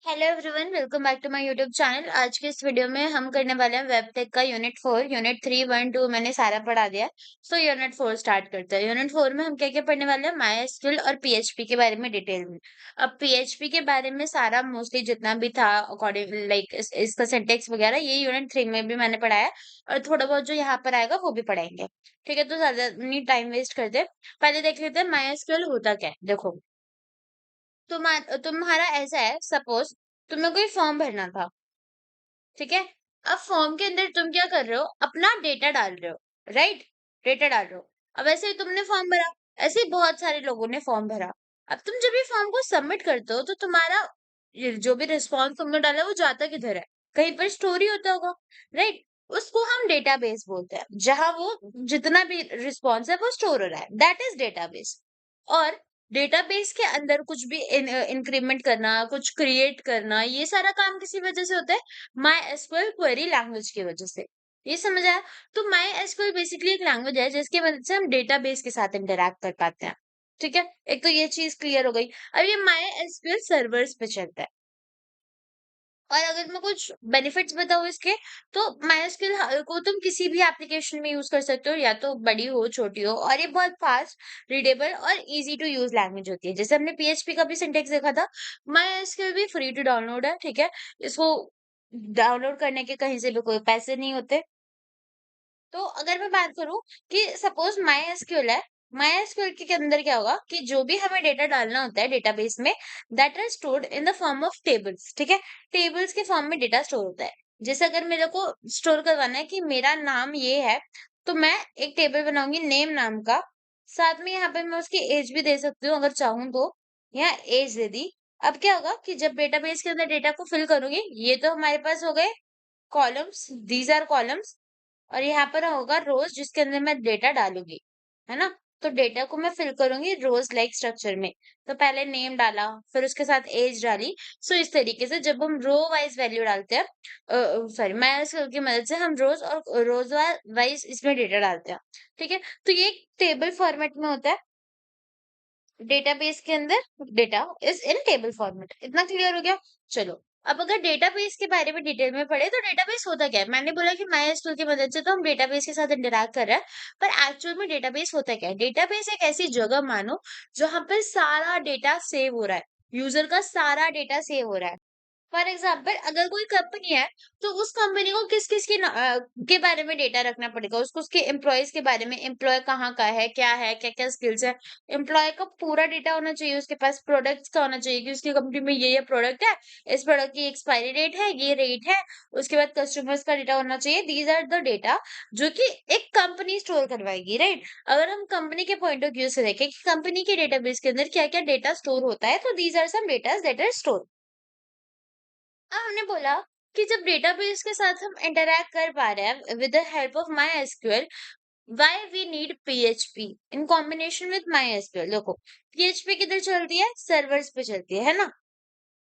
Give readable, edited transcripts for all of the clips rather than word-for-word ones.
Hello everyone, welcome back to my YouTube channel. आज के इस वीडियो में हम करने वाले हैं वेब टेक का यूनिट 4। यूनिट 3 1 2 मैंने सारा पढ़ा दिया है। सो यूनिट 4 स्टार्ट करते हैं। यूनिट 4 में हम क्या क्या पढ़ने वाले हैं, माई एसक्यूएल और पीएचपी के बारे में डिटेल में। अब पीएचपी के बारे में सारा मोस्टली जितना भी था अकॉर्डिंग लाइक इसका सिंटेक्स वगैरह ये यूनिट 3 में भी मैंने पढ़ाया है। और थोड़ा बहुत जो यहाँ पर आएगा वो भी पढ़ाएंगे। ठीक है, तो ज्यादा नहीं टाइम वेस्ट करते, पहले देख लेते हैं माई एसक्यूएल होता क्या है। देखो, तुम्हारा ऐसा है, सपोज तुम्हें कोई फॉर्म भरना था। ठीक है, अब फॉर्म के अंदर तुम क्या कर रहे हो, अपना डेटा डाल रहे हो। राइट, डेटा डाल रहे हो। अब ऐसे ही तुमने फॉर्म भरा, ऐसे ही बहुत सारे लोगों ने फॉर्म भरा। अब तुम जब ये फॉर्म को सबमिट करते हो तो तुम्हारा ये जो भी रिस्पॉन्स तुमने डाला है वो जाता किधर है, कहीं पर स्टोरी होता होगा। राइट, उसको हम डेटाबेस बोलते हैं, जहां वो जितना भी रिस्पॉन्स है वो स्टोर हो रहा है, दैट इज डेटाबेस। और डेटाबेस के अंदर कुछ भी इंक्रीमेंट करना, कुछ क्रिएट करना, ये सारा काम किसी वजह से होता है, माई एसक्यूएल क्वेरी लैंग्वेज की वजह से। ये समझ आया? तो माई एसक्यूएल बेसिकली एक लैंग्वेज है जिसकी मदद से हम डेटाबेस के साथ इंटरैक्ट कर पाते हैं। ठीक है, एक तो ये चीज क्लियर हो गई। अब ये माई एसक्यूएल सर्वर्स पे चलता है। और अगर मैं कुछ बेनिफिट्स बताऊं इसके, तो माइस्क्ल को तुम किसी भी एप्लीकेशन में यूज कर सकते हो, या तो बड़ी हो छोटी हो, और ये बहुत फास्ट, रीडेबल और इजी टू यूज लैंग्वेज होती है। जैसे हमने पीएचपी का भी सिंटेक्स देखा था। माइस्क्ल भी फ्री टू डाउनलोड है। ठीक है, इसको डाउनलोड करने के कहीं से भी कोई पैसे नहीं होते। तो अगर मैं बात करूं कि सपोज माई एसक्यूएल है, माई एसक्यूएल के अंदर क्या होगा कि जो भी हमें डेटा डालना होता है डेटाबेस में, that are stored in the form of tables. ठीक है, टेबल्स के फॉर्म में डेटा स्टोर होता है। जैसे अगर मेरे को स्टोर करवाना है कि मेरा नाम ये है, तो मैं एक टेबल बनाऊंगी नेम नाम का। साथ में यहाँ पे मैं उसकी एज भी दे सकती हूँ अगर चाहूँ तो। यहाँ एज दे दी। अब क्या होगा कि जब डेटाबेस के अंदर डेटा को फिल करूंगी, ये तो हमारे पास हो गए कॉलम्स, दीज आर कॉलम्स। और यहाँ पर होगा रोज जिसके अंदर मैं डेटा डालूंगी, है ना। तो डेटा को मैं फिल करूंगी रोज लाइक स्ट्रक्चर में। तो पहले नेम डाला, फिर उसके साथ एज डाली। सो इस तरीके से जब हम रो वाइज वैल्यू डालते हैं, सॉरी MySQL की मदद से हम रोज वाइज इसमें डेटा डालते हैं। ठीक है, तो ये टेबल फॉर्मेट में होता है। डेटाबेस के अंदर data is in table format. इतना क्लियर हो गया? चलो, अब अगर डेटाबेस के बारे में डिटेल में पढ़े तो डेटाबेस होता क्या है। मैंने बोला कि MySQL की मदद से तो हम डेटाबेस के साथ इंटरैक्ट कर रहे हैं, पर एक्चुअल में डेटाबेस होता क्या है। डेटाबेस एक ऐसी जगह मानो जहां पर सारा डेटा सेव हो रहा है, यूजर का सारा डेटा सेव हो रहा है। फॉर एग्जाम्पल, अगर कोई कंपनी है तो उस कंपनी को किस किस के बारे में डेटा रखना पड़ेगा, उसको उसके एम्प्लॉयज के बारे में, एम्प्लॉय कहाँ का है, क्या क्या स्किल्स है। एम्प्लॉय का पूरा डेटा होना चाहिए, उसके पास प्रोडक्ट्स का होना चाहिए कि उसकी कंपनी में ये प्रोडक्ट है, इस प्रोडक्ट की एक्सपायरी डेट है, ये रेट है। उसके बाद कस्टमर्स का डेटा होना चाहिए। दीज आर द डेटा जो कि एक कंपनी स्टोर करवाएगी। राइट, अगर हम कंपनी के पॉइंट ऑफ व्यू से देखें कि कंपनी के डेटाबेस के अंदर क्या क्या डेटा स्टोर होता है, तो these are some data that are store. हमने बोला कि जब डेटाबेस के साथ हम इंटरैक्ट कर पा रहे हैं with the help of MySQL, why we need PHP in combination with MySQL. देखो, पीएचपी किधर चलती है, सर्वर्स पे चलती है ना।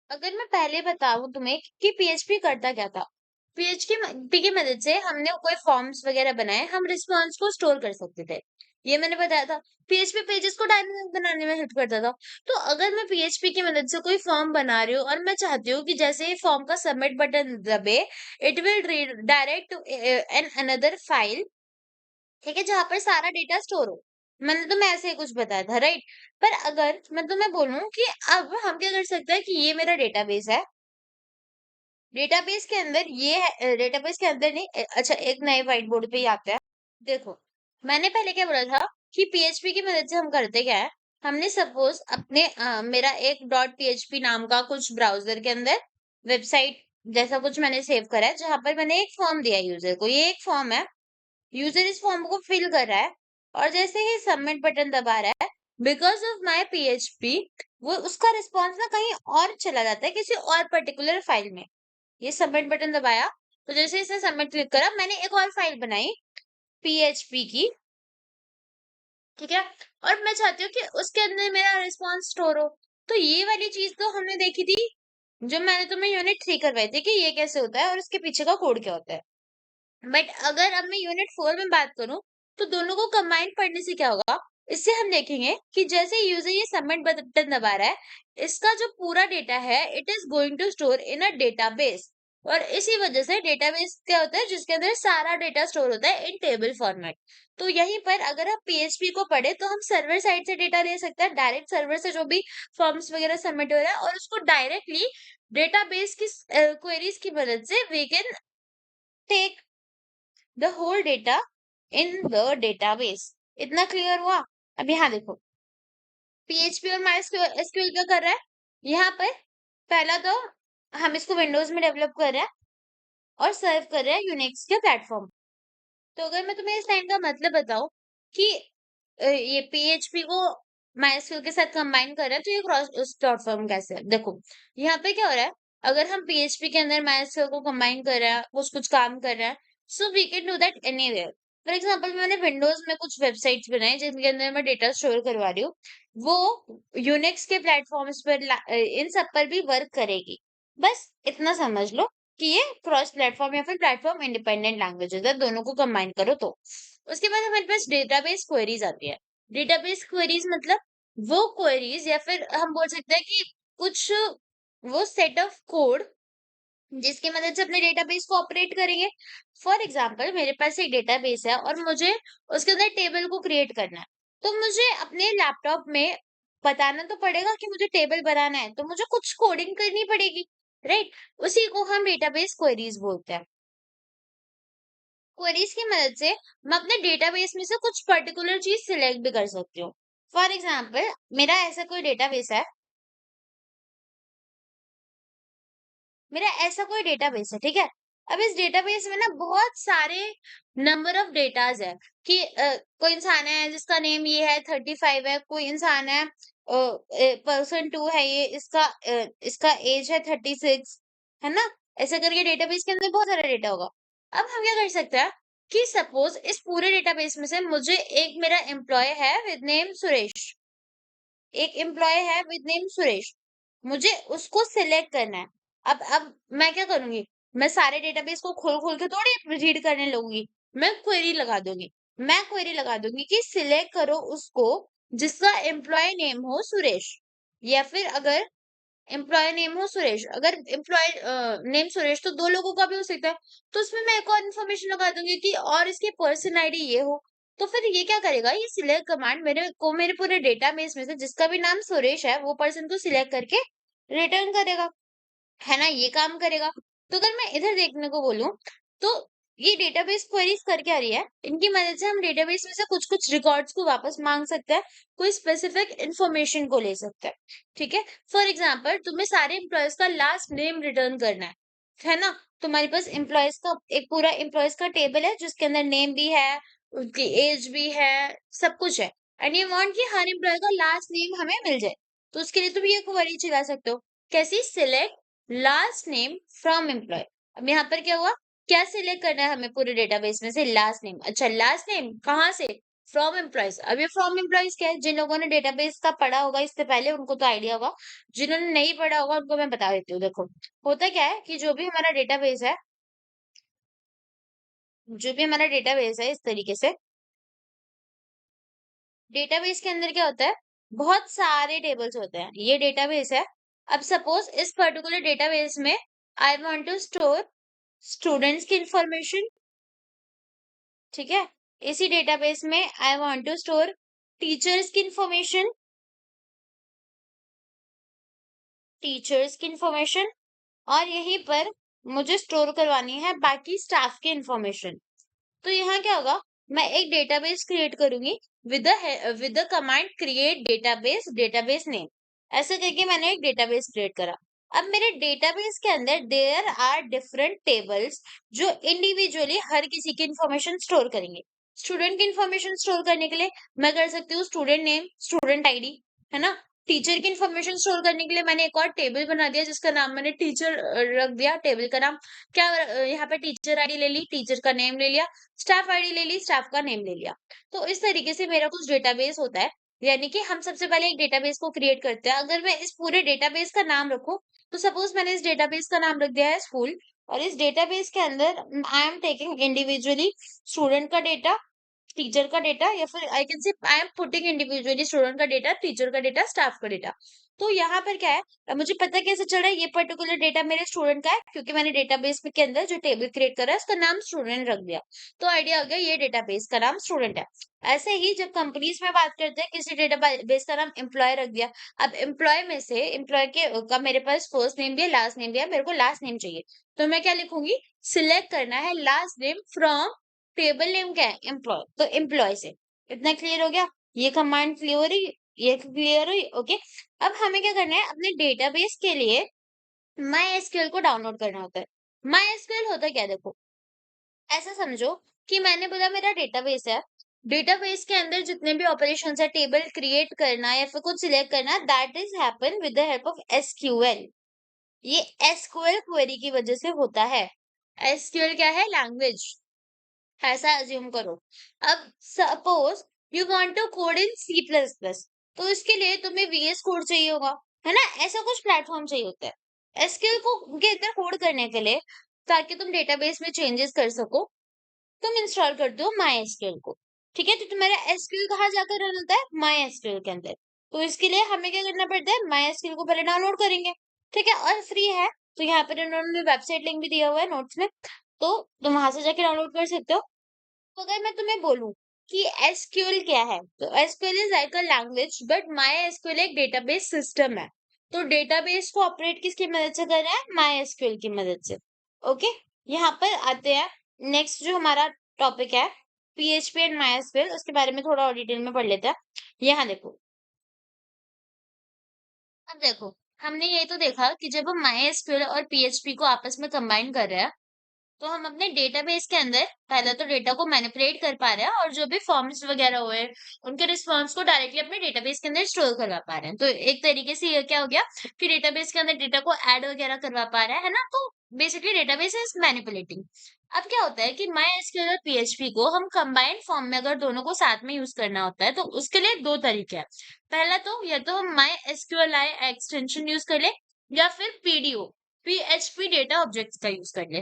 अगर मैं पहले बताऊं तुम्हें कि पीएचपी करता क्या था। पीएचपी की मदद से हमने कोई फॉर्म्स वगैरह बनाए, हम रिस्पॉन्स को स्टोर कर सकते थे। ये मैंने बताया था। पीएचपी पेजेस को डायनामिक बनाने में हेल्प करता था। तो अगर मैं पीएचपी की मदद से कोई फॉर्म बना रही हूँ और मैं चाहती हूँ कि जैसे ही फॉर्म का सबमिट बटन दबे, it will direct an another file. ठीक है, जहां पर सारा डेटा स्टोर हो। मैंने तुम्हें ऐसे ही कुछ बताया था। राइट, पर अगर मैं तुम्हें बोलूं कि अब हम क्या कर सकते हैं कि ये मेरा डेटाबेस है, डेटाबेस के अंदर ये है, डेटाबेस के अंदर नहीं, अच्छा एक नए व्हाइट बोर्ड पे ही आता है। देखो, मैंने पहले क्या बोला था कि पीएचपी की मदद से हम करते क्या है। हमने सपोज अपने मेरा एक डॉट पीएचपी नाम का कुछ ब्राउजर के अंदर वेबसाइट जैसा कुछ मैंने सेव करा है, जहां पर मैंने एक फॉर्म दिया यूजर को। ये एक फॉर्म है, यूजर इस फॉर्म को फिल कर रहा है, और जैसे ही सबमिट बटन दबा रहा है, बिकॉज ऑफ माई पीएचपी, वो उसका रिस्पॉन्स ना कहीं और चला जाता है, किसी और पर्टिकुलर फाइल में। ये सबमिट बटन दबाया, तो जैसे इसने सबमिट क्लिक करा, मैंने एक और फाइल बनाई पीएचपी की। ठीक है, और मैं चाहती हूँ कि उसके अंदर मेरा रिस्पॉन्स स्टोर हो। तो ये वाली चीज तो हमने देखी थी जब मैंने तुम्हें यूनिट 3 करवाई थी कि ये कैसे होता है और उसके पीछे का कोड क्या होता है। बट अगर अब मैं यूनिट 4 में बात करूं, तो दोनों को कंबाइन पढ़ने से क्या होगा, इससे हम देखेंगे कि जैसे यूजर ये सबमिट बटन दबा रहा है, इसका जो पूरा डेटा है it is going to store in a database. और इसी वजह से डेटाबेस क्या होता है, जिसके अंदर सारा डेटा स्टोर होता है इन टेबल फॉर्मेट। तो यहीं पर अगर हम पीएचपी को पढ़े तो हम सर्वर साइड से डेटा ले सकते हैं, डायरेक्ट सर्वर से जो भी फॉर्म्स वगैरह सबमिट हो रहा है, और उसको डायरेक्टली डेटाबेस की क्वेरीज की मदद से we can take the whole data in the database. इतना क्लियर हुआ? अब यहाँ देखो, पीएचपी और माइस्क्यूएल क्या कर रहा है यहाँ पर। पहला तो हम इसको विंडोज में डेवलप कर रहे हैं और सर्व कर रहे हैं यूनिक्स के प्लेटफॉर्म। तो अगर मैं तुम्हें इस लाइन का मतलब बताऊं कि ये पीएचपी को माइस्क्यूएल के साथ कंबाइन कर रहे हैं, तो ये क्रॉस प्लेटफॉर्म कैसे है, देखो यहाँ पे क्या हो रहा है। अगर हम पीएचपी के अंदर माइस्क्यूएल को कंबाइन कर रहे हैं, कुछ कुछ काम कर रहे हैं, so we can do that anywhere. For example मैंने विंडोज में कुछ वेबसाइट्स बनाई जिनके अंदर मैं डेटा स्टोर करवा रही हूँ, वो यूनिक्स के प्लेटफॉर्म्स पर इन सब पर भी वर्क करेगी। बस इतना समझ लो कि ये क्रॉस प्लेटफॉर्म या फिर प्लेटफॉर्म इंडिपेंडेंट लैंग्वेजेस है, दोनों को कंबाइन करो तो। उसके बाद हमारे पास डेटाबेस क्वेरीज आती है। डेटाबेस क्वेरीज मतलब वो क्वेरीज, या फिर हम बोल सकते हैं कि कुछ वो सेट ऑफ कोड जिसकी मदद से अपने डेटाबेस को ऑपरेट करेंगे। फॉर एग्जाम्पल मेरे पास एक डेटाबेस है और मुझे उसके अंदर टेबल को क्रिएट करना है, तो मुझे अपने लैपटॉप में बताना तो पड़ेगा कि मुझे टेबल बनाना है, तो मुझे कुछ कोडिंग करनी पड़ेगी, राइट। उसी को हम डेटाबेस क्वेरीज बोलते हैं। क्वेरीज की मदद से मैं अपने डेटाबेस में से कुछ पर्टिकुलर चीज सिलेक्ट भी कर सकती हूँ। फॉर एग्जाम्पल मेरा ऐसा कोई डेटाबेस है, ठीक है। अब इस डेटाबेस में ना बहुत सारे नंबर ऑफ डेटाज है कि कोई इंसान है जिसका नेम ये है 35 है, कोई इंसान है पर्सन 2 है, ये इसका एज है 36, है ना। ऐसा करके डेटाबेस के अंदर बहुत सारा डेटा होगा। अब हम क्या कर सकते हैं कि सपोज इस पूरे डेटाबेस में से मुझे एक मेरा एम्प्लॉय है विद नेम सुरेश, एक एम्प्लॉय है विद नेम सुरेश, मुझे उसको सिलेक्ट करना है। अब मैं क्या करूंगी, मैं सारे डेटाबेस को खोल खोल के थोड़ी रीड करने लगूंगी। मैं क्वेरी लगा दूंगी कि सिलेक्ट करो उसको जिसका एम्प्लॉय नेम हो सुरेश, या फिर अगर एम्प्लॉय नेम हो सुरेश, अगर एम्प्लॉय नेम सुरेश तो दो लोगों का भी हो सकता है, तो उसमें मैं एक और इन्फॉर्मेशन लगा दूंगी कि और इसकी पर्सन आईडी ये हो। तो फिर ये क्या करेगा, ये सिलेक्ट कमांड मेरे पूरे डेटाबेस में से जिसका भी नाम सुरेश है वो पर्सन को सिलेक्ट करके रिटर्न करेगा, है ना, ये काम करेगा। तो अगर मैं इधर देखने को बोलूं तो ये डेटाबेस क्वेरीज कर क्या रही है, इनकी मदद से हम डेटाबेस में से कुछ कुछ रिकॉर्ड्स को वापस मांग सकते हैं, कोई स्पेसिफिक इंफॉर्मेशन को ले सकते हैं, ठीक है। फॉर एग्जाम्पल तुम्हें सारे एम्प्लॉयज का लास्ट नेम रिटर्न करना है ना। तुम्हारे पास एम्प्लॉयज का एक पूरा एम्प्लॉयज का टेबल है जिसके अंदर नेम भी है, उनकी एज भी है, सब कुछ है, एंड यू वांट कि हर एम्प्लॉय का लास्ट नेम हमें मिल जाए। तो उसके लिए तुम ये क्वेरी चला सकते हो, कैसी, select last name from employ. अब यहाँ पर क्या हुआ, क्या सिलेक्ट करना है हमें पूरे डेटाबेस में से, लास्ट नेम। अच्छा लास्ट नेम कहाँ से, फ्रॉम एम्प्लॉयज। अब ये फ्रॉम एम्प्लॉयज क्या है, जिन लोगों ने डेटाबेस का पढ़ा होगा इससे पहले उनको तो आइडिया होगा, जिन्होंने नहीं पढ़ा होगा उनको मैं बता देती हूँ। देखो होता क्या है कि जो भी हमारा डेटाबेस है इस तरीके से, डेटाबेस के अंदर क्या होता है, बहुत सारे टेबल्स होते हैं, ये डेटाबेस है। अब सपोज इस पर्टिकुलर डेटाबेस में I want to store students की इंफॉर्मेशन, ठीक है। इसी डेटाबेस में I want to store teachers की इंफॉर्मेशन, और यहीं पर मुझे स्टोर करवानी है बाकी स्टाफ की इंफॉर्मेशन। तो यहाँ क्या होगा, मैं एक डेटाबेस क्रिएट करूंगी with the command create database name. ऐसे करके मैंने एक डेटाबेस क्रिएट करा। अब मेरे डेटाबेस के अंदर देयर आर डिफरेंट टेबल्स जो इंडिविजुअली हर किसी की इंफॉर्मेशन स्टोर करेंगे। स्टूडेंट की इंफॉर्मेशन स्टोर करने के लिए मैं कर सकती हूँ स्टूडेंट नेम, स्टूडेंट आईडी, है ना। टीचर की इंफॉर्मेशन स्टोर करने के लिए मैंने एक और टेबल बना दिया जिसका नाम मैंने टीचर रख दिया। टेबल का नाम क्या, यहाँ पे टीचर आईडी ले ली, टीचर का नेम ले लिया, स्टाफ आईडी ले ली, स्टाफ का नेम ले लिया। तो इस तरीके से मेरा कुछ डेटाबेस होता है। यानी कि हम सबसे पहले एक डेटाबेस को क्रिएट करते हैं। अगर मैं इस पूरे डेटाबेस का नाम रखूं, तो सपोज मैंने इस डेटाबेस का नाम रख दिया है स्कूल, और इस डेटाबेस के अंदर I am taking individually student का डेटा, टीचर का डेटा, या फिर I can say I am putting individually student का डेटा, टीचर का डेटा, स्टाफ का डेटा। तो यहाँ पर क्या है, मुझे पता कैसे चल रहा है ये पर्टिकुलर डेटा मेरे स्टूडेंट का है, क्योंकि मैंने डेटाबेस के अंदर जो टेबल क्रिएट करा है उसका नाम स्टूडेंट रख दिया। तो आइडिया हो गया ये डेटाबेस का नाम स्टूडेंट है। ऐसे ही जब कंपनीज में बात करते हैं, किसी डेटाबेस का नाम एम्प्लॉय रख दिया। अब एम्प्लॉय में से एम्प्लॉय के का मेरे पास फर्स्ट नेम भी है, लास्ट नेम भी है, मेरे को लास्ट नेम चाहिए। तो मैं क्या लिखूंगी, सिलेक्ट करना है last name from table name क्या है, एम्प्लॉय, तो एम्प्लॉय से। इतना क्लियर हो गया, ये कमांड क्लियर हुई, ये क्लियर हुई, ओके। अब हमें क्या करना है, अपने डेटाबेस के लिए माई एसक्यूएल को डाउनलोड करना होता है। माई एसक्यूएल होता है क्या, देखो ऐसा समझो कि मैंने बोला मेरा डेटाबेस है, डेटाबेस के अंदर जितने भी ऑपरेशन है, टेबल क्रिएट करना या फिर कुछ सिलेक्ट करना, that is happen with the help of SQL. ये एसक्यूएल क्वेरी की वजह से होता है। एसक्यूएल क्या है, लैंग्वेज, ऐसा अज्यूम करो। अब suppose you want to code in C plus plus, तो इसके लिए तुम्हें वीएस कोड चाहिए होगा, है ना, ऐसा कुछ प्लेटफॉर्म चाहिए होता है एसक्यूएल को के अंदर कोड करने के लिए, ताकि तुम डेटाबेस में चेंजेस कर सको। तुम इंस्टॉल करते हो माई एसक्यूएल को, ठीक है। तो तुम्हारा एसक्यूएल कहाँ जाकर रन होता है, माई एसक्यूएल के अंदर। तो इसके लिए हमें क्या करना पड़ता है, माई एसक्यूएल को पहले डाउनलोड करेंगे, ठीक है, और फ्री है। तो यहाँ पर उन्होंने वेबसाइट लिंक भी दिया हुआ है नोट्स में, तो तुम वहां से जाके डाउनलोड कर सकते हो। तो अगर मैं तुम्हें बोलूं कि एसक्यूएल क्या है, तो SQL is like a language, but my SQL एक डेटाबेस सिस्टम है। तो डेटाबेस को ऑपरेट किसकी मदद से कर रहा है, माई एसक्यूएल की मदद से, ओके। यहाँ पर आते हैं, नेक्स्ट जो हमारा टॉपिक है पीएचपी एंड माई एसक्यूएल, उसके बारे में थोड़ा और डिटेल में पढ़ लेते हैं। यहाँ देखो, अब देखो, हमने ये तो देखा कि जब हम माई एसक्यूएल और पीएचपी को आपस में कंबाइन कर रहे हैं, तो हम अपने डेटाबेस के अंदर पहले तो डेटा को मैनिपुलेट कर पा रहे हैं, और जो भी फॉर्म्स वगैरह हुए उनके रिस्पॉन्स को डायरेक्टली अपने डेटाबेस के अंदर स्टोर करवा पा रहे हैं। तो एक तरीके से ये क्या हो गया कि डेटाबेस के अंदर डेटा को ऐड वगैरह करवा पा रहा है ना। तो बेसिकली डेटाबेस इज मैनिपुलेटिंग। अब क्या होता है कि माई एसक्यूएल और पीएचपी को हम कंबाइंड फॉर्म में अगर दोनों को साथ में यूज करना होता है, तो उसके लिए दो तरीके हैं। पहला तो या तो हम my SQL I extension use कर ले, या फिर पीडीओ पीएचपी डेटा ऑब्जेक्ट्स का यूज कर ले,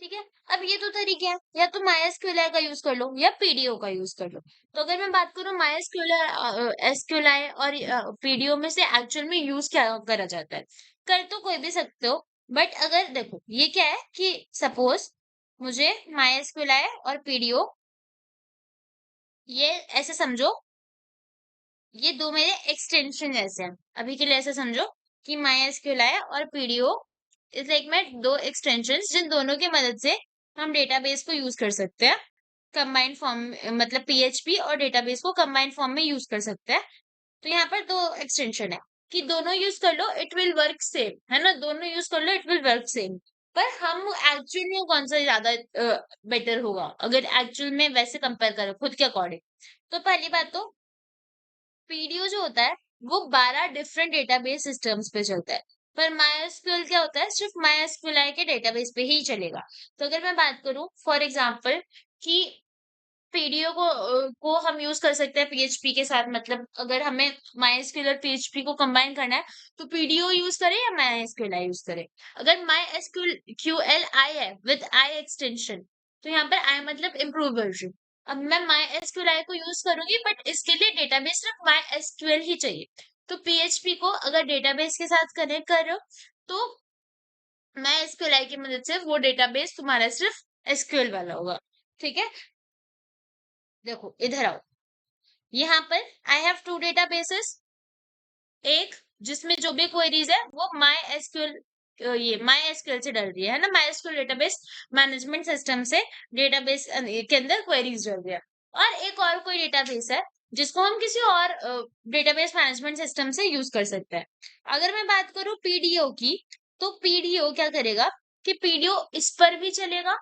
ठीक है। अब ये दो तरीके हैं, या तो माइस्क्यूएल का यूज कर लो या पीडीओ का यूज कर लो। तो अगर मैं बात करूं माइस्क्यूएल एसक्यूएल और पीडीओ में से एक्चुअल में यूज क्या करा जाता है, कर तो कोई भी सकते हो, बट अगर देखो ये क्या है कि सपोज मुझे माइस्क्यूएल और पीडीओ, ये ऐसे समझो, ये दो मेरे एक्सटेंशन जैसे हैं। अभी के लिए ऐसे समझो कि माइस्क्यूएल और पीडीओ इज लाइक मैं दो एक्सटेंशंस, जिन दोनों की मदद से हम डेटाबेस को यूज कर सकते हैं कंबाइंड फॉर्म, मतलब पीएचपी और डेटाबेस को कंबाइंड फॉर्म में यूज कर सकते हैं। तो यहाँ पर दो एक्सटेंशन है कि दोनों यूज कर लो इट विल वर्क सेम, है ना, दोनों यूज कर लो इट विल वर्क सेम। पर हम एक्चुअल में कौन सा ज्यादा बेटर होगा, अगर एक्चुअल में वैसे कंपेयर करो खुद के अकॉर्डिंग, तो पहली बात तो पीडीओ जो होता है वो 12 डिफरेंट डेटाबेस सिस्टम्स पे चलता है, पर माइस्क्यूएल क्या होता है, सिर्फ माइस्क्यूएल के डेटाबेस पे ही चलेगा। तो अगर मैं बात करूं फॉर एग्जांपल कि पीडीओ को हम यूज कर सकते हैं पीएचपी के साथ, मतलब अगर हमें माइस्क्यूएल और पीएचपी को कंबाइन करना है, तो पीडीओ यूज करें या माइस्क्यूएल यूज करें। अगर माइस्क्यूएल क्यूएल आई है विद आई एक्सटेंशन, तो यहाँ पर आई मतलब इम्प्रूव वर्जन। अब मैं माइस्क्यूएल को यूज करूंगी, बट इसके लिए डेटाबेस सिर्फ माइस्क्यूएल ही चाहिए। तो पीएचपी को अगर डेटाबेस के साथ कनेक्ट कर रहे हो, तो माइस्क्यूएल की मदद से वो डेटाबेस तुम्हारा सिर्फ एसक्यूएल वाला होगा, ठीक है। देखो इधर आओ, यहाँ पर आई हैव टू डेटाबेसेस, एक जिसमें जो भी क्वेरीज है वो माई एसक्यूएल, ये माई एसक्यूएल से डल रही है ना, my SQL database management system से डेटाबेस के अंदर क्वेरीज डल रही है। और एक और कोई डेटाबेस है जिसको हम किसी और डेटाबेस मैनेजमेंट सिस्टम से यूज कर सकते हैं। अगर मैं बात करूं पीडीओ की, तो पीडीओ क्या करेगा कि पीडीओ इस पर भी चलेगा,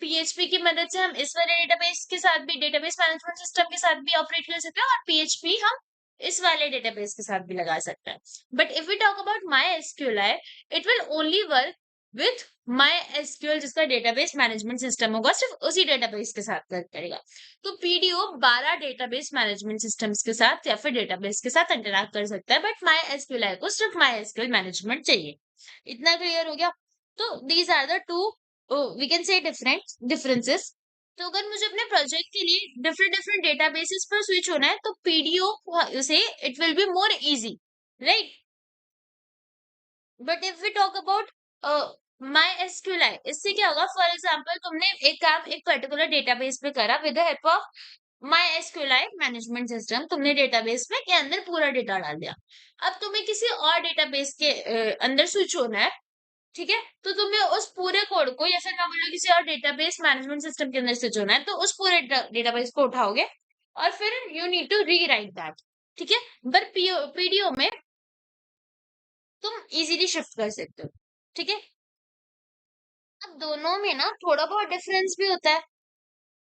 पीएचपी की मदद से हम इस वाले डेटाबेस के साथ भी, डेटाबेस मैनेजमेंट सिस्टम के साथ भी ऑपरेट कर सकते हैं, और पीएचपी हम इस वाले डेटाबेस के साथ भी लगा सकते हैं। But if we talk about MySQL, it will only work with MySQL, जिसका डेटाबेस मैनेजमेंट सिस्टम होगा, सिर्फ उसी डेटाबेस के साथ वर्क करेगा। तो पीडीओ 12 डेटाबेस मैनेजमेंट सिस्टम्स के साथ या फिर डेटाबेस के साथ इंटरैक्ट कर सकता है, बट माई एसक्यूएल को सिर्फ माई एसक्यूएल मैनेजमेंट चाहिए। इतना क्लियर हो गया। तो these are the two we can say different differences तो अगर मुझे अपने प्रोजेक्ट के लिए डिफरेंट डिफरेंट डेटाबेसेस पर स्विच होना है तो पीडीओ से it will be more easy, right? But if we talk about MySQLi, इससे क्या होगा? फॉर एग्जाम्पल तुमने एक काम एक पर्टिकुलर डेटाबेस पे करा with the help of MySQLi management system, तुमने डेटाबेस में के अंदर पूरा डेटा डाल दिया। अब तुम्हें किसी और डेटाबेस के अंदर स्विच होना है, ठीक है? तो तुम्हें उस पूरे कोड को, या फिर मैं बोलूँ किसी और डेटाबेस मैनेजमेंट सिस्टम के अंदर स्विच होना है, तो उस पूरे डेटाबेस को उठाओगे और फिर you need to rewrite that, ठीक है? पर पीडीओ में तुम इजीली शिफ्ट कर सकते हो, ठीक है? अब दोनों में ना थोड़ा बहुत डिफरेंस भी होता है।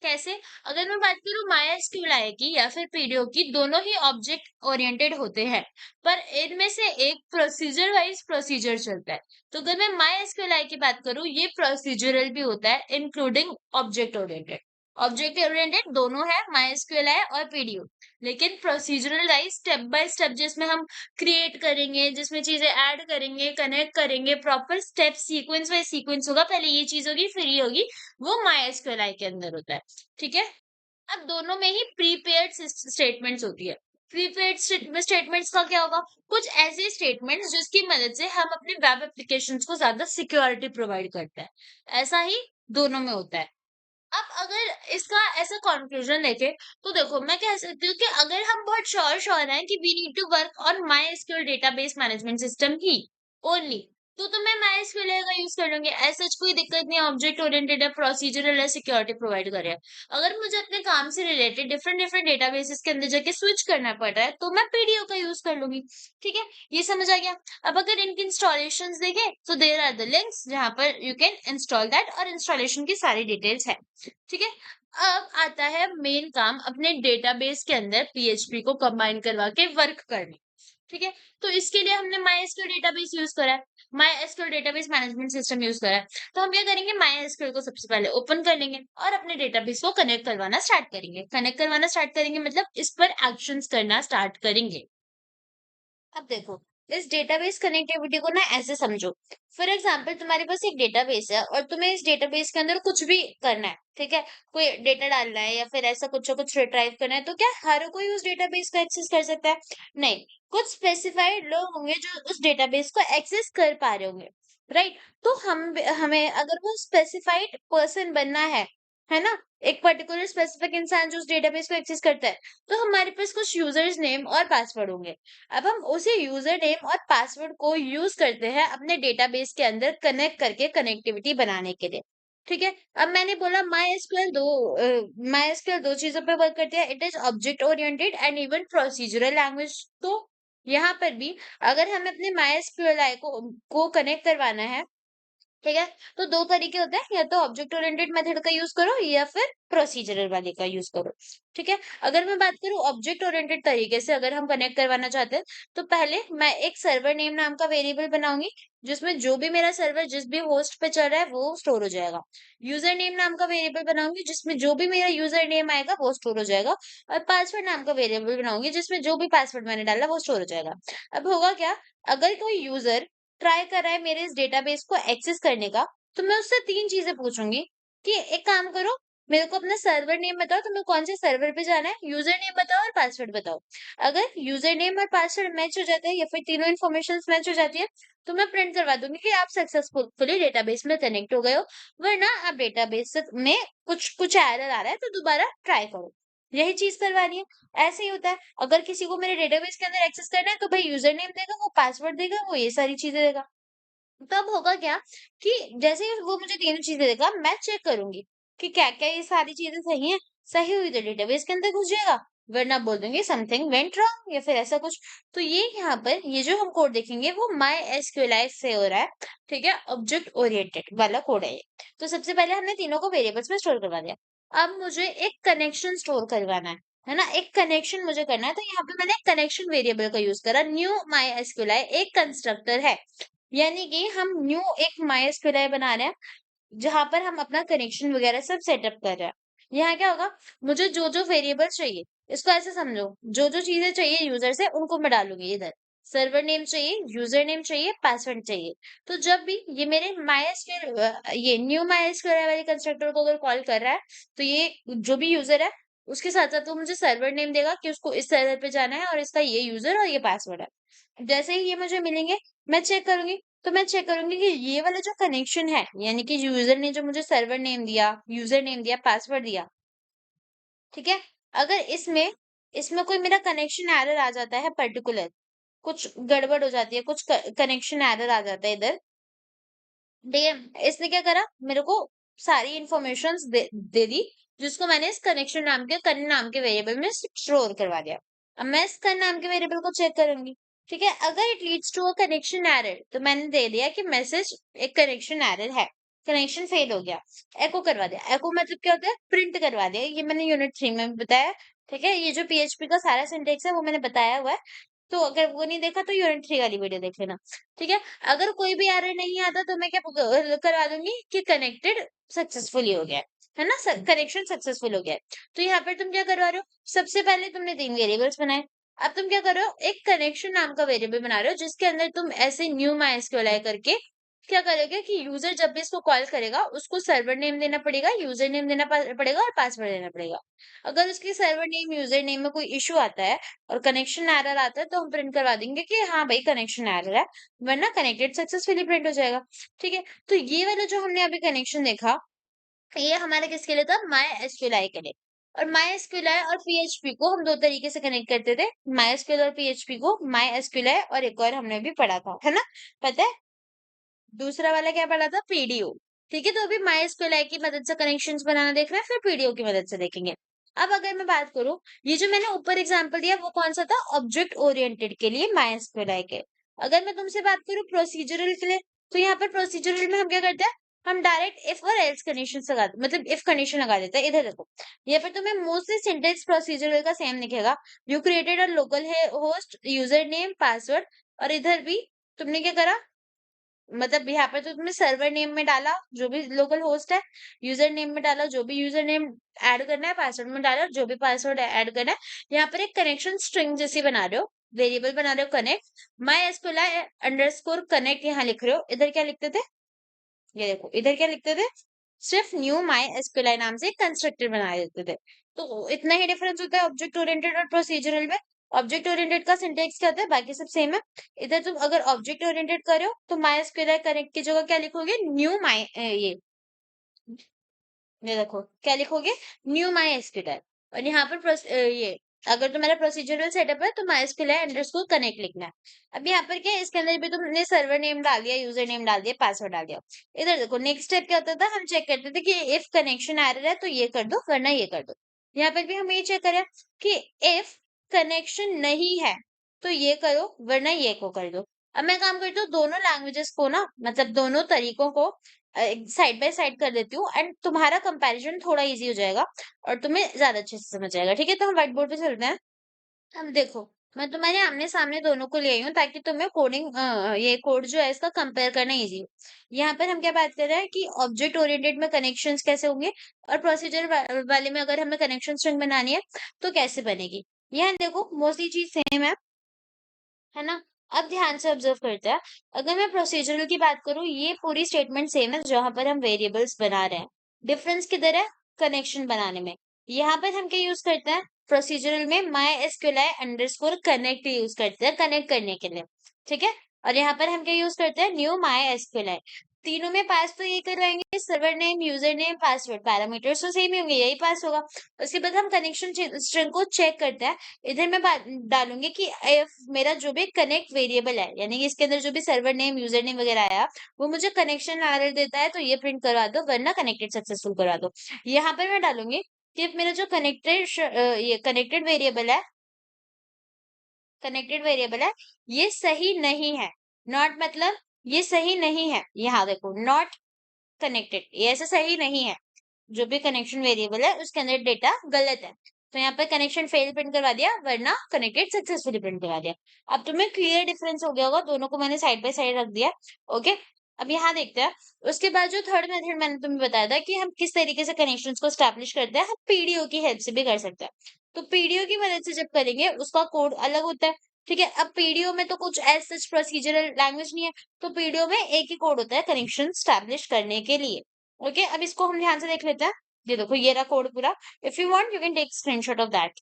कैसे? अगर मैं बात करूं माइस्क्ल की या फिर पीडीओ की, दोनों ही ऑब्जेक्ट ओरिएंटेड होते हैं, पर इनमें से एक प्रोसीजर वाइज प्रोसीजर चलता है। तो अगर मैं माइस्क्ल की बात करूं, ये प्रोसीजरल भी होता है including object oriented. Object oriented दोनों है माइस्क्ल और पीडीओ, लेकिन procedural wise step by step जिसमें हम क्रिएट करेंगे, जिसमें चीजें ऐड करेंगे, कनेक्ट करेंगे, proper step sequence wise sequence होगा, पहले ये चीज होगी फिर ये होगी, वो माइस्क्ल के अंदर होता है, ठीक है? अब दोनों में ही प्रीपेयर्ड स्टेटमेंट्स होती है। प्रीपेयर्ड स्टेटमेंट्स का क्या होगा? कुछ ऐसे स्टेटमेंट्स जिसकी मदद से हम अपने वेब एप्लीकेशंस को ज्यादा सिक्योरिटी प्रोवाइड करते हैं। ऐसा ही दोनों में होता है। अब अगर इसका ऐसा कंक्लूजन देखें, तो देखो मैं कह सकती हूँ कि अगर हम बहुत श्योर हैं कि we need to work on MySQL database management system ही ओनली, तो मैं माई एसक्यूएल का यूज कर लूंगी। ऐसा कोई दिक्कत नहीं, ऑब्जेक्ट ओरिएंटेड है, प्रोसीजरल है, सिक्योरिटी प्रोवाइड कर रहा है। अगर मुझे अपने काम से रिलेटेड डिफरेंट डिफरेंट डेटाबेसेस के अंदर जाके स्विच करना पड़ रहा है, तो मैं पीडीओ का यूज कर लूंगी, ठीक है? ये समझ आ गया? अब अगर इनकी इंस्टॉलेशन देखें, तो देयर आर द लिंक्स जहां पर यू कैन इंस्टॉल दैट, और इंस्टॉलेशन की सारी डिटेल्स है, ठीक है? अब आता है मेन काम, अपने डेटाबेस के अंदर पीएचपी को कंबाइन करवा के वर्क करना, ठीक है? तो इसके लिए हमने माईएसक्यूएल डेटाबेस यूज करा है, MySQL database management system use करा है। तो हम क्या करेंगे? माईएसक्यूएल को सबसे पहले ओपन कर लेंगे और अपने डेटाबेस को कनेक्ट करवाना स्टार्ट करेंगे। कनेक्ट करवाना स्टार्ट करेंगे मतलब इस पर एक्शंस करना स्टार्ट करेंगे। अब देखो, इस डेटाबेस कनेक्टिविटी को ना ऐसे समझो। फॉर एग्जाम्पल तुम्हारे पास एक डेटाबेस है और तुम्हें इस डेटाबेस के अंदर कुछ भी करना है, ठीक है? कोई डेटा डालना है या फिर ऐसा कुछ रिट्राइव करना है, तो क्या हर कोई उस डेटाबेस को एक्सेस कर सकता है? नहीं, कुछ स्पेसिफाइड लोग होंगे जो उस डेटाबेस को एक्सेस कर पा रहे होंगे, राइट? तो हमें अगर वो स्पेसिफाइड पर्सन बनना है ना, एक पर्टिकुलर स्पेसिफिक इंसान जो उस डेटाबेस को एक्सेस करता है, तो हमारे पास कुछ यूजर्स नेम और पासवर्ड होंगे। अब हम उसी यूजर नेम और पासवर्ड को यूज करते हैं अपने डेटाबेस के अंदर कनेक्ट करके कनेक्टिविटी बनाने के लिए, ठीक है? अब मैंने बोला माई एसक्यूएल दो चीजों पे वर्क करते हैं, it is object oriented and even procedural language. तो यहाँ पर भी अगर हमें अपने माई एसक्यूएल को कनेक्ट करवाना है, ठीक है? तो दो तरीके होते हैं, या तो ऑब्जेक्ट ओरिएंटेड मेथड का यूज करो या फिर प्रोसीजरल वाले का यूज करो, ठीक है? अगर मैं बात करूं ऑब्जेक्ट ओरिएंटेड तरीके से अगर हम कनेक्ट करवाना चाहते हैं, तो पहले मैं एक सर्वर नेम नाम का वेरिएबल बनाऊंगी, जिसमें जो भी मेरा सर्वर जिस भी होस्ट पे चल रहा है वो स्टोर हो जाएगा। यूजर नेम नाम का वेरिएबल बनाऊंगी जिसमें जो भी मेरा यूजर नेम आएगा वो स्टोर हो जाएगा। और पासवर्ड नाम का वेरिएबल बनाऊंगी जिसमें जो भी पासवर्ड मैंने डाला वो स्टोर हो जाएगा। अब होगा क्या? अगर कोई यूजर ट्राई कर रहा है मेरे इस डेटाबेस को एक्सेस करने का, तो मैं उससे 3 चीज़ें पूछूँगी कि एक काम करो, मेरे को अपना सर्वर नेम बताओ, तुम्हें कौन से सर्वर पे जाना है, यूज़र नेम बताओ और पासवर्ड बताओ। अगर यूज़र नेम और पासवर्ड मैच हो जाता है या फिर तीनों इन्फॉर्मेशंस मैच हो जाती है, तो मैं प्रिंट करवा दूँगी कि आप सक्सेसफुली डेटाबेस में कनेक्ट हो गए हो, वरना आप डेटाबेस में कुछ कुछ एरर आ रहा है, तो दोबारा ट्राई करो। यही चीज़ करवानी है। ऐसे ही होता है, अगर किसी को मेरे डेटाबेस के अंदर एक्सेस करना है, तो भाई यूज़र नेम देगा, वो पासवर्ड देगा, वो ये सारी चीज़ें देगा। तब होगा क्या कि जैसे ही वो मुझे तीनों चीजें देगा, मैं चेक करूंगी कि क्या क्या ये सारी चीजें सही हैं। सही हुई तो डेटाबेस के अंदर घुस जाएगा, वरना बोल दूंगी समथिंग वेंट रॉन्ग या फिर ऐसा कुछ। तो ये यहाँ पर ये जो हम कोड देखेंगे वो माई एसक्यूएल से हो रहा है, ठीक है? ऑब्जेक्ट ओरिएंटेड वाला कोड है ये। तो सबसे पहले हमने तीनों को वेरिएबल्स में स्टोर करवा दिया। अब मुझे एक कनेक्शन स्टोर करवाना है ना? एक कनेक्शन मुझे करना है, तो यहाँ पे मैंने कनेक्शन वेरिएबल का यूज करा। न्यू माई एसक्यूएल एक कंस्ट्रक्टर है, यानी कि हम न्यू एक माइस्क्ल बना रहे हैं जहां पर हम अपना कनेक्शन वगैरह सब सेटअप कर रहे हैं। यहाँ क्या होगा? मुझे जो जो वेरिएबल्स चाहिए, इसको ऐसे समझो, जो जो चीजें चाहिए यूजर से उनको मैं डालूंगी इधर। सर्वर नेम चाहिए, यूजर नेम चाहिए, पासवर्ड चाहिए। तो जब भी ये मेरे MySQL ये न्यू MySQL वाले कंस्ट्रक्टर को अगर कॉल कर रहा है, तो ये जो भी यूजर है उसके साथ साथ वो मुझे सर्वर नेम देगा कि उसको इस सर्वर पे जाना है और इसका ये यूजर और ये पासवर्ड है। जैसे ही ये मुझे मिलेंगे, मैं चेक करूंगी। तो मैं चेक करूंगी कि ये वाला जो कनेक्शन है, यानी कि यूजर ने जो मुझे सर्वर नेम दिया, यूजर नेम दिया, पासवर्ड दिया, ठीक है। अगर इसमें इसमें कोई मेरा कनेक्शन एरर आ जाता है पर्टिकुलर, कुछ गड़बड़ हो जाती है, कुछ कनेक्शन एरर आ जाता है इधर, ठीक है। इसने क्या करा, मेरे को सारी इंफॉर्मेशन दे दी, जिसको मैंने इस कनेक्शन नाम के कन नाम के वेरिएबल में स्टोर करवा दिया। अब मैं इस कन नाम के वेरिएबल को चेक करूंगी, ठीक है। अगर it leads to a connection error, तो मैंने दे दिया कि मैसेज एक कनेक्शन एरर है, कनेक्शन फेल हो गया, एको करवा दिया। एको मतलब क्या होता है, प्रिंट करवा दिया। ये मैंने यूनिट 3 में भी बताया, ठीक है। ये जो पीएचपी का सारा सिंटेक्स है वो मैंने बताया हुआ है। तो अगर वो नहीं देखा तो यूनिट 3 वाली वीडियो देख लेना, ठीक है। अगर कोई भी एरर नहीं आता तो मैं क्या करवा दूंगी कि कनेक्टेड सक्सेसफुली हो गया है ना, कनेक्शन सक्सेसफुल हो गया है। तो यहाँ पर तुम क्या करवा रहे हो, सबसे पहले तुमने 3 वेरिएबल्स बनाए। अब तुम क्या कर रहे हो, एक कनेक्शन नाम का वेरिएबल बना रहे हो, जिसके अंदर तुम ऐसे न्यू MySQL करके क्या करोगे कि यूजर जब भी इसको कॉल करेगा उसको सर्वर नेम देना पड़ेगा, यूजर नेम देना पड़ेगा और पासवर्ड देना पड़ेगा। अगर उसकी सर्वर नेम यूजर नेम में कोई इशू आता है और कनेक्शन एरर आता है, तो हम प्रिंट करवा देंगे कि हाँ भाई कनेक्शन एरर है, वरना कनेक्टेड सक्सेसफुली प्रिंट हो जाएगा, ठीक है। तो ये वाला जो हमने अभी कनेक्शन देखा, ये हमारा किसके लिए था, MySQL के लिए। और MySQL और PHP को हम दो तरीके से कनेक्ट करते थे। MySQL और PHP को MySQL और एक और हमने भी पढ़ा था, है ना, पता है। दूसरा वाला क्या पढ़ा था, पीडीओ, ठीक है। तो अभी MySQL की मदद से कनेक्शंस बनाना देख रहे हैं, फिर पीडीओ की मदद से देखेंगे। अब अगर मैं बात करूं, ये जो मैंने ऊपर एग्जांपल दिया वो कौन सा था, ऑब्जेक्ट ओरिएंटेड के लिए MySQL के। अगर मैं तुमसे बात करूं प्रोसीजरल के लिए, तो यहाँ पर प्रोसीजरल में हम क्या करते हैं, हम डायरेक्ट इफ और एल्स कंडीशन लगा, मतलब इफ कंडीशन लगा देते हैं। इधर देखो, यहाँ पर तुम्हें मोस्टली सिंटेक्स प्रोसीजरल का सेम दिखेगा। यू क्रिएटेड अ लोकल है होस्ट, यूजर नेम, पासवर्ड। और इधर भी तुमने क्या करा, मतलब यहाँ पे तो तुमने सर्वर नेम में डाला जो भी लोकल होस्ट है, यूजर नेम में डाला जो भी यूजर नेम ऐड करना है, पासवर्ड में डाला जो भी पासवर्ड ऐड करना है। यहाँ पर एक कनेक्शन स्ट्रिंग जैसी बना रहे हो, वेरिएबल बना रहे हो कनेक्ट, MySQL_connect यहाँ लिख रहे हो। इधर क्या लिखते थे, ये देखो इधर क्या लिखते थे, सिर्फ न्यू MySQL नाम से कंस्ट्रक्टर बना देते थे। तो इतना ही डिफरेंस होता है ऑब्जेक्ट ओरिएंटेड और प्रोसीजरल में। ऑब्जेक्ट ओरिएंटेड का सिंटेक्स क्या होता है, बाकी सब सेम है। इधर तुम अगर ऑब्जेक्ट ओरिएंटेड कर रहे हो तो MySQL कनेक्ट की जगह क्या लिखोगे, न्यू माई ये देखो क्या लिखोगे, न्यू MySQL। और यहाँ पर ये अगर तुम्हारा प्रोसीजरल सेटअप है तो MySQL_connect लिखना है। अब यहाँ पर क्या है, इसके अंदर भी तुमने सर्वर नेम डाल दिया, यूजर नेम डाल दिया, पासवर्ड डाल दिया। इधर देखो नेक्स्ट स्टेप क्या होता था, हम चेक करते थे कि इफ कनेक्शन एरर है तो ये कर दो, वरना ये कर दो। यहाँ पर भी हम ये चेक करें कि इफ कनेक्शन नहीं है तो ये करो, वरना ये को कर दो। अब मैं काम करती हूँ दोनों लैंग्वेजेस को ना, मतलब दोनों तरीकों को साइड बाय साइड कर देती हूँ, एंड तुम्हारा कंपैरिजन थोड़ा इजी हो जाएगा और तुम्हें ज्यादा अच्छे से समझ आएगा, ठीक है। तो हम व्हाइट बोर्ड पे चलते हैं। अब देखो, मैं तुम्हारे आमने सामने दोनों को ले आई हूँ ताकि तुम्हें कोडिंग ये कोड जो है इसका कंपेयर करना इजी हो। यहाँ पर हम क्या बात कर रहे हैं कि ऑब्जेक्ट ओरिएंटेड में कनेक्शंस कैसे होंगे, और प्रोसीजर वाले में अगर हमें कनेक्शन स्ट्रिंग बनानी है तो कैसे बनेगी। यहाँ देखो मोस्टली चीज सेम है ना। अब ध्यान से ऑब्जर्व करते हैं। अगर मैं प्रोसीजरल की बात करूं, ये पूरी स्टेटमेंट सेम है जहां पर हम वेरिएबल्स बना रहे हैं। डिफरेंस किधर है, कनेक्शन बनाने में। यहाँ पर हम क्या यूज करते हैं, प्रोसीजरल में MySQL_connect यूज करते हैं कनेक्ट करने के लिए, ठीक है। और यहाँ पर हम क्या यूज करते हैं, न्यू MySQL। तीनों में पास तो ये करवाएंगे, server name, user name, password, parameters तो सेम ही होंगे, यही पास होगा। उसके बाद हम कनेक्शन स्ट्रिंग को चेक करते हैं। इधर मैं डालूंगी कि इफ मेरा जो भी कनेक्ट वेरिएबल है, यानी कि इसके अंदर जो भी सर्वर नेम, यूजर नेम वगैरह आया, वो मुझे कनेक्शन एरर देता है तो ये प्रिंट करवा दो, वरना कनेक्टेड सक्सेसफुल करवा दो। यहाँ पर मैं डालूंगी कि if मेरा जो ये कनेक्टेड वेरिएबल है, ये सही नहीं है। नॉट मतलब ये सही नहीं है, यहाँ देखो नॉट कनेक्टेड, ये ऐसे सही नहीं है। जो भी कनेक्शन वेरिएबल है उसके अंदर डेटा गलत है, तो यहाँ पर कनेक्शन फेल प्रिंट करवा दिया, वरना कनेक्टेड सक्सेसफुली प्रिंट करवा दिया। अब तुम्हें क्लियर डिफरेंस हो गया होगा, दोनों को मैंने साइड बाय साइड रख दिया। ओके, अब यहाँ देखते हैं। उसके बाद जो थर्ड मेथड मैंने तुम्हें बताया था कि हम किस तरीके से कनेक्शंस को स्टैब्लिश करते हैं, हम पीडीओ की हेल्प से भी कर सकते हैं। तो पीडीओ की मदद से जब करेंगे उसका कोड अलग होता है। ठीक है। अब पीडीओ में तो कुछ एज सच प्रोसीजरल लैंग्वेज नहीं है, तो पीडीओ में एक ही कोड होता है कनेक्शन स्टैब्लिश करने के लिए। ओके, अब इसको हम ध्यान से देख लेते हैं। ये देखो, ये रहा कोड पूरा। If you want you can take screenshot of that.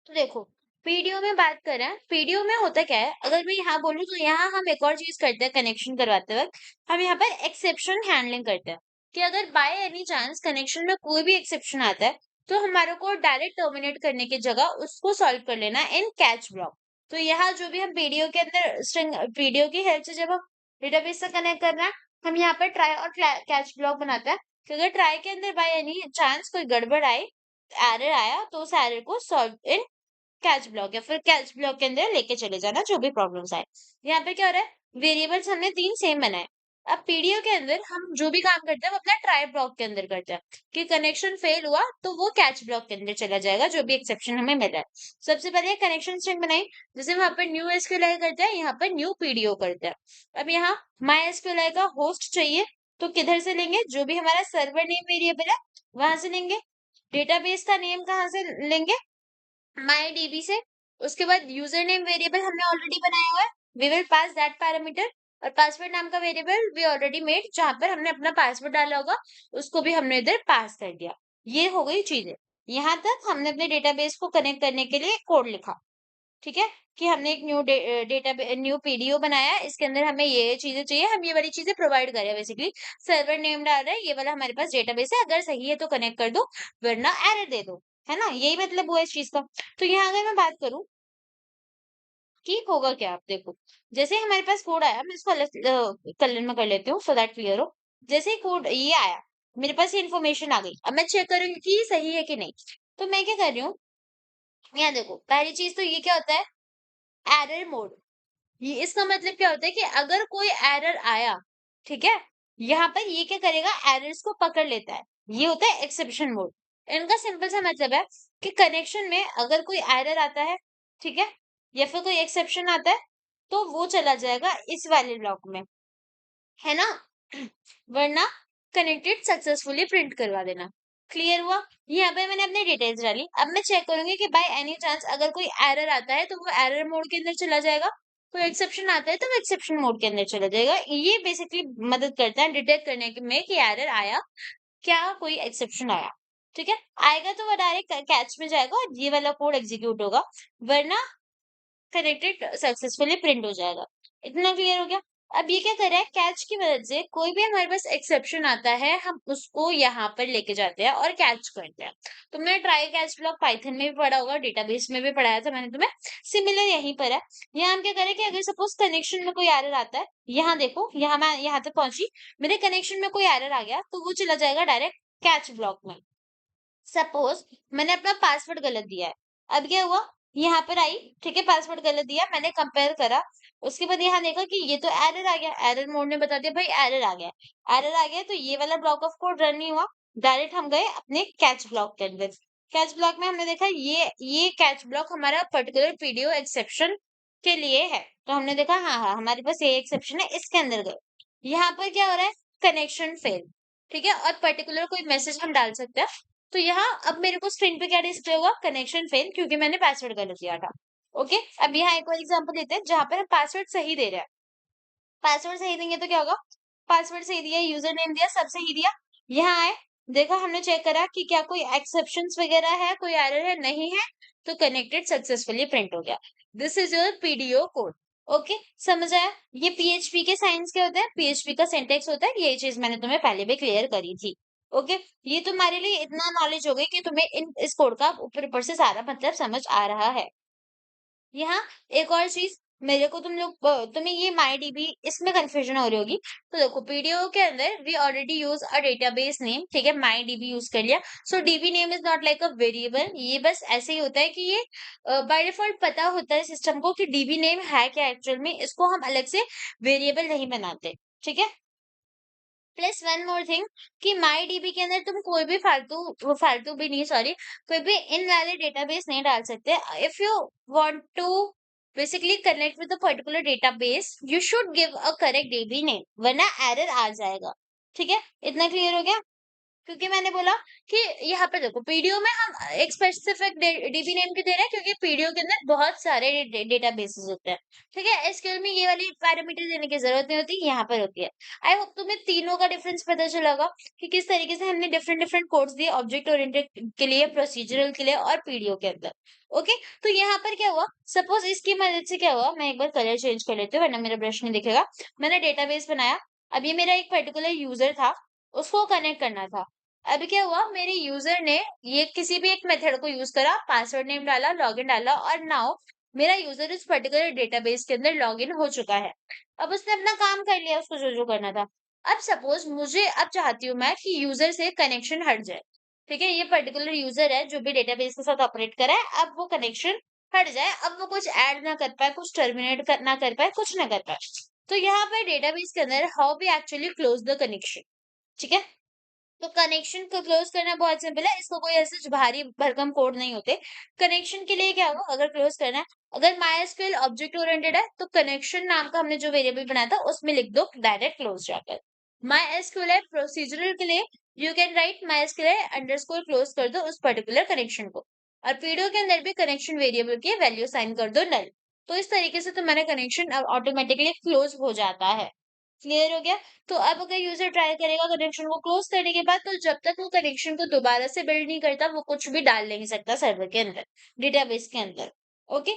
तो देखो, पीडीओ में बात करें, पीडीओ में होता क्या है, अगर मैं यहाँ बोलूँ तो यहाँ हम एक और चीज करते हैं कनेक्शन करवाते वक्त। हम यहाँ पर एक्सेप्शन हैंडलिंग करते हैं कि अगर बाय एनी चांस कनेक्शन में कोई भी एक्सेप्शन आता है, तो हमारे को डायरेक्ट टर्मिनेट करने की जगह उसको सॉल्व कर लेना इन कैच ब्लॉक। तो यहाँ जो भी हम पीडीओ के अंदर स्ट्रिंग, पीडीओ की हेल्प से जब हम डेटाबेस से कनेक्ट करना है, हम यहाँ पर ट्राई और कैच ब्लॉक बनाते हैं कि अगर ट्राई के अंदर बाय एनी चांस कोई गड़बड़ आई, एरर आया, तो उस एरर को सॉल्व इन कैच ब्लॉक या फिर कैच ब्लॉक के अंदर लेके चले जाना जो भी प्रॉब्लम्स आए। यहाँ पे क्या हो रहा है, वेरिएबल्स हमने 3 सेम बनाए। अब पीडीओ के अंदर हम जो भी काम करते हैं वो अपना ट्राई ब्लॉक के अंदर करते हैं कि कनेक्शन फेल हुआ तो वो कैच ब्लॉक के अंदर चला जाएगा जो भी एक्सेप्शन हमें मिला है। सबसे पहले कनेक्शन स्ट्रिंग बनाई, जैसे वहां पर न्यू एसक्यूएलआई करते हैं, यहाँ पर न्यू पीडीओ करते हैं। अब यहाँ माई एसक्यूएलआई का होस्ट चाहिए, तो किधर से लेंगे, जो भी हमारा सर्वर नेम वेरिएबल है वहां से लेंगे। डेटाबेस का नेम कहाँ से लेंगे, माई डीबी से। उसके बाद यूजर नेम वेरिएबल हमने ऑलरेडी बनाया हुआ है, we will pass that parameter. और पासवर्ड नाम का वेरिएबल वी ऑलरेडी मेड, जहां पर हमने अपना पासवर्ड डाला होगा उसको भी हमने इधर पास कर दिया। ये हो गई चीजें। यहाँ तक हमने अपने डेटाबेस को कनेक्ट करने के लिए कोड लिखा। ठीक है, कि हमने एक न्यू डेटा न्यू पीडीओ बनाया है, इसके अंदर हमें ये चीजें चाहिए, हम ये वाली चीजें प्रोवाइड करें। बेसिकली सर्वर नेम डाल रहे हैं, ये वाला हमारे पास डेटाबेस है, अगर सही है तो कनेक्ट कर दो, वरना एरर दे दो। है ना, यही मतलब हुआ इस चीज का। तो यहाँ अगर मैं बात करूं कि होगा क्या, आप देखो, जैसे ही हमारे पास कोड आया, मैं इसको अलग कलर में कर लेती हूँ सो दैट क्लियर हो। जैसे ही कोड ये आया, मेरे पास ये इन्फॉर्मेशन आ गई, अब मैं चेक करूंगी कि ये सही है कि नहीं। तो मैं क्या कर रही हूँ, यहाँ देखो, पहली चीज तो ये क्या होता है, एरर मोड। ये इसका मतलब क्या होता है कि अगर कोई एरर आया, ठीक है, यहाँ पर ये क्या करेगा, एरर्स को पकड़ लेता है। ये होता है एक्सेप्शन मोड। इनका सिंपल सा मतलब है कि कनेक्शन में अगर कोई एरर आता है, ठीक है, या फिर कोई एक्सेप्शन आता है, तो वो चला जाएगा इस वाले ब्लॉक में, है ना। वरना कनेक्टेड सक्सेसफुली प्रिंट करवा देना। क्लियर हुआ। यहाँ पे मैंने अपने डिटेल्स डाली, अब मैं चेक करूंगी कि बाय एनी चांस अगर कोई एरर आता है तो वो एरर मोड के अंदर चला जाएगा, कोई एक्सेप्शन आता है तो वो एक्सेप्शन मोड के अंदर चला जाएगा। ये बेसिकली मदद करता है डिटेक्ट करने में कि एरर आया, क्या कोई एक्सेप्शन आया। ठीक है, आएगा तो वो डायरेक्ट कैच में जाएगा और ये वाला कोड एग्जीक्यूट होगा, वरना कनेक्टेड सक्सेसफुली प्रिंट हो जाएगा। इतना क्लियर हो गया। अब ये क्या कर रहा है, कैच की मदद से कोई भी हमारे पास एक्सेप्शन आता है, हम उसको यहाँ पर लेके जाते हैं और कैच करते हैं। तुमने ट्राई कैच ब्लॉक पाइथन में भी पढ़ा होगा, डेटाबेस में भी पढ़ाया था मैंने तुम्हें, सिमिलर यहीं पर है। यहाँ हम क्या करें कि अगर सपोज कनेक्शन में कोई एरर आता है, यहाँ देखो, यहाँ मैं यहाँ तक पहुंची, मेरे कनेक्शन में कोई एरर आ गया तो वो चला जाएगा डायरेक्ट कैच ब्लॉक में। सपोज मैंने अपना पासवर्ड गलत दिया है, अब क्या हुआ, यहाँ पर आई, ठीक है, पासवर्ड गलत दिया, मैंने कंपेयर करा, उसके बाद यहाँ देखा कि ये तो एरर आ गया, एरर मोड ने बता दिया भाई एरर आ गया। एरर आ गया तो ये वाला ब्लॉक ऑफ कोड रन नहीं हुआ, डायरेक्ट हम गए अपने कैच ब्लॉक के अंदर। कैच ब्लॉक में हमने देखा ये कैच ब्लॉक हमारा पर्टिकुलर पीडीओ एक्सेप्शन के लिए है, तो हमने देखा हाँ हाँ हमारे पास ये एक्सेप्शन है, इसके अंदर गए। यहाँ पर क्या हो रहा है, कनेक्शन फेल, ठीक है, और पर्टिकुलर कोई मैसेज हम डाल सकते हैं। तो यहाँ अब मेरे को स्क्रीन पे क्या डिस्प्ले हुआ, कनेक्शन फेल, क्योंकि मैंने पासवर्ड गलत दिया था। ओके, अब यहाँ एक और एग्जांपल लेते हैं जहां पर हम पासवर्ड सही दे रहे हैं। पासवर्ड सही देंगे तो क्या होगा, पासवर्ड सही दिया, यूजर नेम दिया, सब सही दिया, यहाँ आए, देखा, हमने चेक करा कि क्या कोई एक्सेप्शंस वगैरह है, कोई एरर है, नहीं है, तो कनेक्टेड सक्सेसफुली प्रिंट हो गया। This is your PDO code. Okay, समझ आया। ये पीएचपी के साइंस क्या होता है, पीएचपी का सिंटेक्स होता है, ये चीज मैंने तुम्हें पहले भी क्लियर करी थी। ओके, ये तुम्हारे लिए इतना नॉलेज हो गई कि तुम्हें इस कोड का ऊपर ऊपर से सारा मतलब समझ आ रहा है। यहाँ एक और चीज, मेरे को तुम लोग तुम्हें ये माई डीबी इसमें कंफ्यूजन हो रही होगी। तो देखो, पीडीओ के अंदर we already use a database name, ठीक है, माई डीबी यूज कर लिया। So DB name is not like a variable, ये बस ऐसे ही होता है कि ये बाय डिफॉल्ट पता होता है सिस्टम को कि डीबी नेम है क्या एक्चुअल में, इसको हम अलग से वेरिएबल नहीं बनाते। ठीक है, प्लस वन मोर थिंग कि माई डीबी के अंदर तुम कोई भी फालतू भी नहीं, सॉरी, कोई भी इनवैलिड डेटाबेस नहीं डाल सकते। If you want to basically connect with a particular database, you should give a correct DB name, वरना एरर आ जाएगा। ठीक है, इतना क्लियर हो गया। क्योंकि मैंने बोला कि यहाँ पे देखो पीडीओ में हम एक स्पेसिफिक डीबी नेम क्यों दे रहे हैं, क्योंकि पीडीओ के अंदर बहुत सारे डेटाबेसेस होते हैं। ठीक है, एसक्यूएल में ये वाली पैरामीटर देने की जरूरत नहीं होती, यहाँ पर होती है। आई होप तुम्हें तीनों का डिफरेंस पता चला होगा कि किस तरीके से हमने डिफरेंट डिफरेंट कोड्स दिए, ऑब्जेक्ट ओरिएंटेड के लिए, प्रोसीजरल के लिए और पीडीओ के अंदर। ओके, तो यहाँ पर क्या हुआ, सपोज इसकी मदद से क्या हुआ, मैं एक बार कलर चेंज कर लेती हूँ वरना मेरा ब्रश नहीं दिखेगा। मैंने डेटाबेस बनाया, अब ये मेरा एक पर्टिकुलर यूजर था, उसको कनेक्ट करना था। अब क्या हुआ, मेरे यूजर ने ये किसी भी एक मेथड को यूज करा, पासवर्ड नेम डाला, लॉगिन डाला और नाउ मेरा यूजर इस पर्टिकुलर डेटाबेस के अंदर लॉगिन हो चुका है। अब उसने अपना काम कर लिया, उसको जो जो करना था। अब सपोज मुझे अब चाहती हूँ मैं कि यूजर से कनेक्शन हट जाए। ठीक है, ये पर्टिकुलर यूजर है जो भी डेटाबेस के साथ ऑपरेट कर रहा है, अब वो कनेक्शन हट जाए, अब वो कुछ ऐड ना कर पाए, कुछ टर्मिनेट ना कर पाए, कुछ ना कर पाए। तो यहाँ पर डेटाबेस के अंदर how we actually close the connection. ठीक है, तो कनेक्शन को क्लोज करना बहुत सिंपल है, इसको कोई ऐसे भारी भरकम कोड नहीं होते। कनेक्शन के लिए क्या होगा, अगर क्लोज करना है, अगर माइस्क्यूएल ऑब्जेक्ट ओरिएंटेड है तो कनेक्शन नाम का हमने जो वेरिएबल बनाया था उसमें लिख दो डायरेक्ट क्लोज जाकर। माइस्क्यूएल है प्रोसीजरल के लिए, you can write MySQL underscore close कर दो उस पर्टिकुलर कनेक्शन को। और पीडीओ के अंदर भी कनेक्शन वेरिएबल की वैल्यू साइन कर दो नल। तो इस तरीके से तुम्हारा कनेक्शन ऑटोमेटिकली क्लोज हो जाता है। क्लियर हो गया। तो अब अगर यूजर ट्राई करेगा कनेक्शन को क्लोज करने के बाद, तो जब तक वो कनेक्शन को दोबारा से बिल्ड नहीं करता वो कुछ भी डाल नहीं सकता सर्वर के अंदर, डेटाबेस के अंदर। ओके,